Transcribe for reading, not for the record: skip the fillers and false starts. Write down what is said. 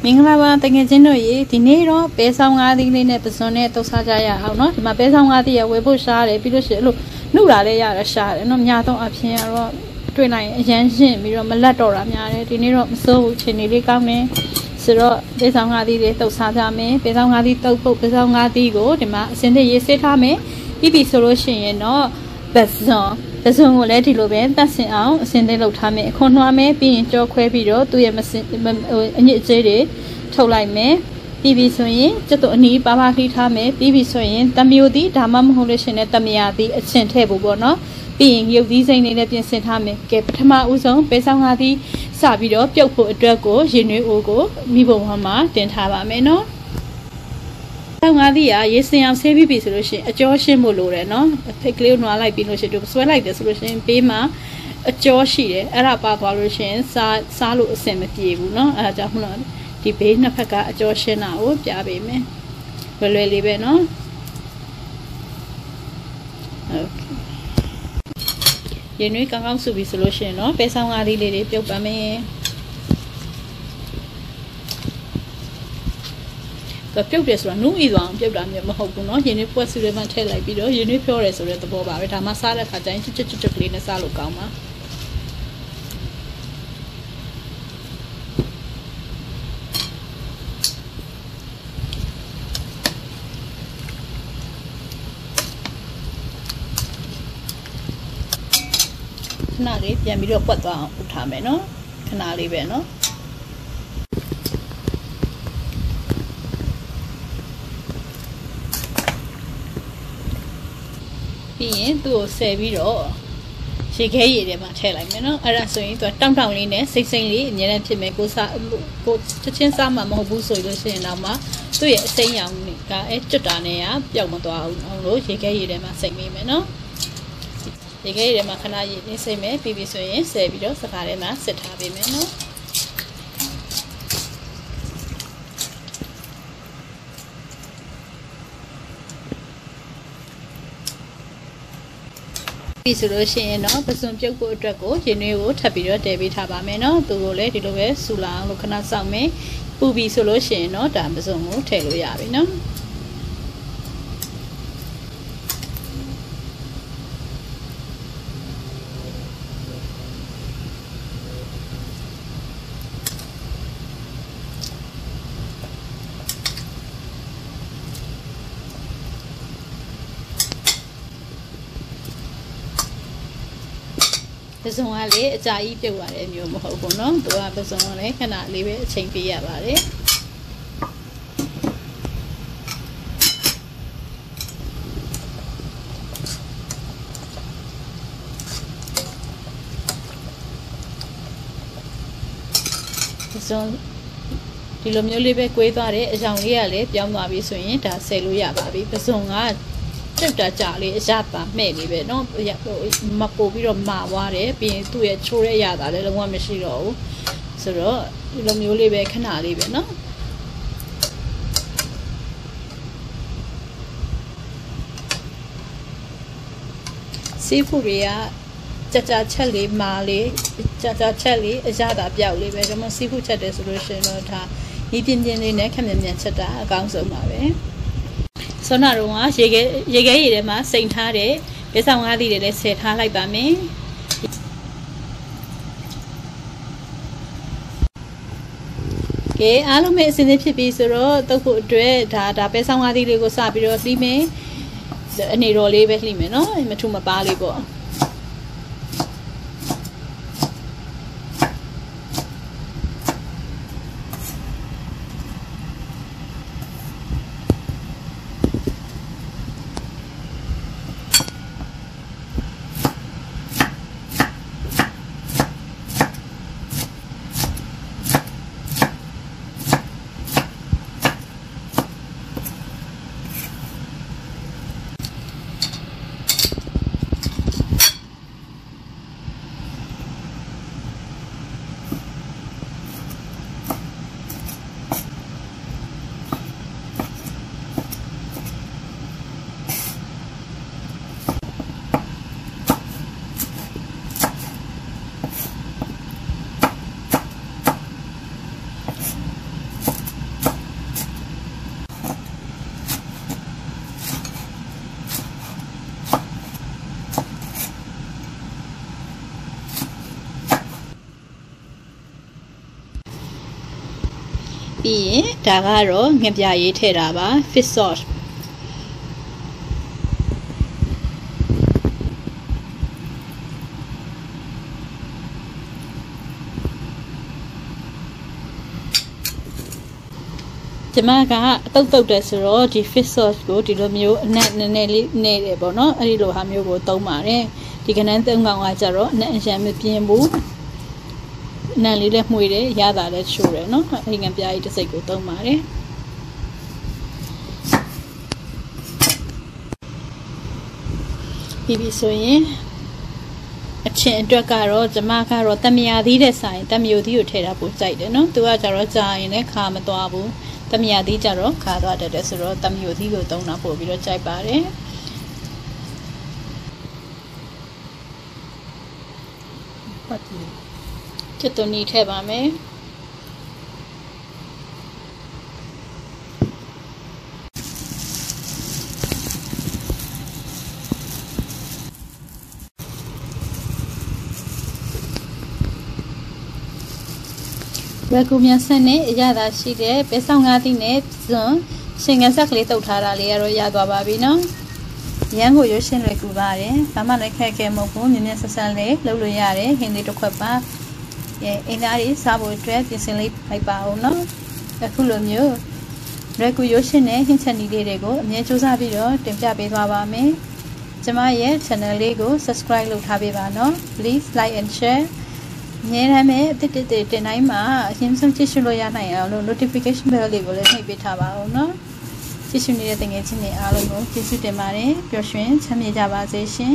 မင်္ဂလာပါတကယ်ချင်းတို့ရေဒီနေ့တော့ပဲဆောင်၅သီးလေးနဲ့ပစွန်နဲ့တုတ်စားကြရအောင်เนาะဒီမှာပဲဆောင်၅သီးရဝယ်ဖို့ရှားတယ်ပြီးလို့ရှိရင်အဲ့လိုနှုတ်လာလဲရတာရှားတယ်เนาะများတော့အဖြစ်ကတော့တွေ့လိုက်ရင်အရန်ရှင်းပြီးတော့မလက်တော့တာများတယ်ဒီနေ့တော့မစိုးဘူးချိန်လေးကောင်းနေဆိုတော့ပဲဆောင်၅သီးလေးတုတ်စားကြမယ်ပဲဆောင်၅သီးတုတ်ဖို့ပဲဆောင်၅သီးကိုဒီမှာအစင်းသေးရေးစစ်ထားမယ်ပြီးပြီဆိုလို့ရှိရင်တော့ပစွန်ကိုလည်းဒီလိုပဲတတ်ဆင်အောင်အစင်းသေးလုပ်ထားမယ်ခွန်နှွားမယ်ပြီးရင်ကြောခွဲပြီးတော့သူ့ရဲ့အညစ်အကြေးတွေထုတ်လိုက်မယ်ပြီးပြီဆိုရင်ကျတော့အနီးပါပါခီးထားမယ်ပြီးပြီဆိုရင်တမျိုးသီးဒါမှမဟုတ်လို့ရှင်လည်းတမယာသီးအချင်ထည့်ဖို့ပေါ့နော်ပြီးရင်ရုပ်သီးစိမ့်လေးနဲ့ပြင်ဆင်ထားမယ်ကဲပထမဦးဆုံးပဲဆောင်၅သီးစပြီးတော့ပြုတ်ဖို့အတွက်ကိုရင်နွေးအိုးကိုမိဘုံမှာတင်ထားပါမယ်နော်ဆောင်၅သီးကရေစင်အောင်ဆေးပြီးပြီဆိုလို့ရှင်အကျော်ရှင်းဖို့လိုတယ်နော်ဖိတ်ကလေးကိုနွားလိုက်ပြီးလို့ရှင်တို့ဆွဲလိုက်တယ်ဆိုလို့ရှင်ပေးမှာအကျော်ရှိတယ်အဲ့ဒါပါသွားလို့ရှင်စားလို့အဆင်မပြေဘူးနော်အဲ့ဒါကြောင့်မလို့ဒီဘေးနှစ်ဖက်ကအကျော်ရှင်းတာကိုပြပေးမယ်လွယ်လေးပဲနော်โอเคရင်နွေးကောင်းကောင်းစုပြီဆိုလို့ရှိရင်เนาะပဲဆောင်၅သီးလေးတွေပြုတ်ပါမယ်တော့ပြုတ်တယ်ဆိုတာနူးဤသွားအောင်ပြုတ်တာမျိုးမဟုတ်ဘူးเนาะရင်နွေးပွက်စုတွေမှထည့်လိုက်ပြီးတော့ရင်နွေးဖြောတယ်ဆိုတဲ့သဘောပါပဲဒါမှစားတဲ့ခါကျရင်ချွတ်ကလေးနဲ့စားလို့ကောင်းပါခဏလေးပြန်ပြီးတော့ပွက်သွားအောင်ဥထားမယ်နော်ခဏလေးပဲနော်ပြီးရင်သူ့ကိုဆယ်ပြီးတော့ရေခဲရည်ထဲမှာထည့်လိုက်မယ်နော်အဲ့ဒါဆိုရင်သူကတောင့်တောင့်လေးနဲ့စိမ့်စိမ့်လေးအမြဲတမ်းဖြစ်မယ်ကိုချက်ချင်းစားမှာမဟုတ်ဘူးဆိုလို့ရှိရင်တော့မှသူ့ရဲ့အစိမ်းရောင်ကကျွတ်တာနဲ့ကပျောက်မသွားအောင်လို့ရေခဲရည်ထဲမှာစိမ့်မိမယ်နော်ဒီကိစ္စမှာခဏရည်နေစိမ့်မယ်ပြီးပြီဆိုရင်ဆယ်ပြီးတော့စကားထဲမှာစစ်ထားပေးမယ်နော်ပြီးဆိုလို့ရှိရင်တော့ပစွန်ပြုတ်ဖို့အတွက်ကိုရင်နွေးကိုထပ်ပြီးတော့တည်ပေးထားပါမယ်နော်သူကိုလည်းဒီလိုပဲဆူလာအောင်လို့ခဏစောင့်မယ်ပူပြီးဆိုလို့ရှိရင်တော့ဒါပစွန်ကိုထည့်လို့ရပြီနော်ပစွန်ကလေအကြာကြီးပြုတ်ရတယ်မျိုးမဟုတ်ဘူးเนาะသူကပစွန်ကလည်းခဏလေးပဲအချိန်ပေးရပါတယ်ပစွန်ဒီလိုမျိုးလေးပဲကွေးသွားတယ်အကြောင်လေးကလည်းပြောင်းသွားပြီဆိုရင်ဒါဆယ်လို့ရပါပြီပစွန်ကကျုပ်တာကြလေးအရပါမဲ့လေးပဲเนาะမပို့ပြီးတော့မာသွားတယ်ပြီးရင်သူ့ရဲ့ချိုးရဲ့ရတာလည်းလုံးဝမရှိတော့ဘူးဆိုတော့ဒီလိုမျိုးလေးပဲခဏလေးပဲเนาะစီးဖူတွေကကြာချက်လေးမာလေးကြာချက်လေးအရတာပြောက်လေးပဲဒါမှစီးဖူချက်တယ်ဆိုလို့ရှိရင်တော့ဒါဒီပြင်းပြင်းလေးနဲ့ခက်မြန်ချက်တာအကောင်းဆုံးပါပဲဆောနာတော့ရေခဲရည်ထဲမှာစိမ့်ထားတဲ့ပဲဆောင်၅သီးတွေလည်းဆယ်ထားလိုက်ပါမယ်ကဲအားလုံးပဲအစင်းသင်းဖြစ်ပြီဆိုတော့တုပ်ဖို့အတွက်ဒါပဲဆောင်၅သီးလေးကိုစပြီးတော့လှီးမယ်အနေတော်လေးပဲလှီးမယ်နော်မထူမပါလေးပေါ့ ပြီးရင်ဒါကတော့ငပြရေးထည့်တာပါ fish sauce ကျမကအတုတ်တယ်ဆိုတော့ဒီ fish sauce ကိုဒီလိုမျိုးအနက်နည်းနည်းလေးနေတယ်ပေါ့နော်အဲ့ဒီလိုဟာမျိုးကိုသုံးပါတယ်ဒီကနန်းသုံးကောင်ကကြတော့အနက်အရန်မပြင်းဘူးအနက်လေးလည်းမှွေတယ်ရတာလည်းချိုးတယ်နော်အဲ့ဒီငပြားကြီးတစ်စိတ်ကိုသုံးပါတယ်ပြီးပြီဆိုရင်အချင်းအတွက်ကတော့ကျမကတော့တမယာသီးတဲ့ဆိုင်တမျိုးသီးကိုထည့်တာပိုကြိုက်တယ်နော်သူကကြတော့ကြာရင်လည်းခါမသွားဘူးတမယာသီးကြတော့ခါသွားတတ်တယ်ဆိုတော့တမျိုးသီးကိုသုံးတာပို့ပြီးတော့ကြိုက်ပါတယ်ချစ်သွနီထည့်ပါမယ်ရကူမြန်ဆန်နဲ့အရသာရှိတဲ့ပဲဆောင်ငါးသီးနဲ့ဇွန်ရှင်ငန်းဆက်ကလေးတုတ်ထားတာလေးကတော့ရသွားပါပြီနော်ရမ်းကိုရွှေရှင်းလွယ်ကူပါတယ်ဘာမှလည်းခက်ခဲမဟုတ်ဘူးမြင်မြင်ဆန်ဆန်လေးလုပ်လို့ရတယ်ဟင်းလေးတစ်ခွက်ပါအင်းသားလေးစားဖို့အတွက်ပြင်ဆင်လေးလိုက်ပါအောင်နော်အခုလိုမျိုးရကူရွှေရှင်းနဲ့ဟင်းချက်နီလေးတွေကိုအမြဲစူးစမ်းပြီးတော့တင်ပြပေးသွားပါမယ်ကျမရဲ့ channel လေးကို subscribe လုပ်ထားပေးပါနော် please like and shareညနေမဲ့အတစ်တစ်တင်တိုင်းမှာအရင်ဆုံးကြည့်ရှုလို့ရနိုင်အောင်လို့ notification bell လေးကိုလည်းနှိပ်ပေးထားပါဦးနော်ကြည့်ရှုနေတဲ့တကယ်ချင်းတွေအားလုံးကိုကျေးဇူးတင်ပါတယ်ပျော်ရွှင်ချမ်းမြေ့ကြပါစေရှင်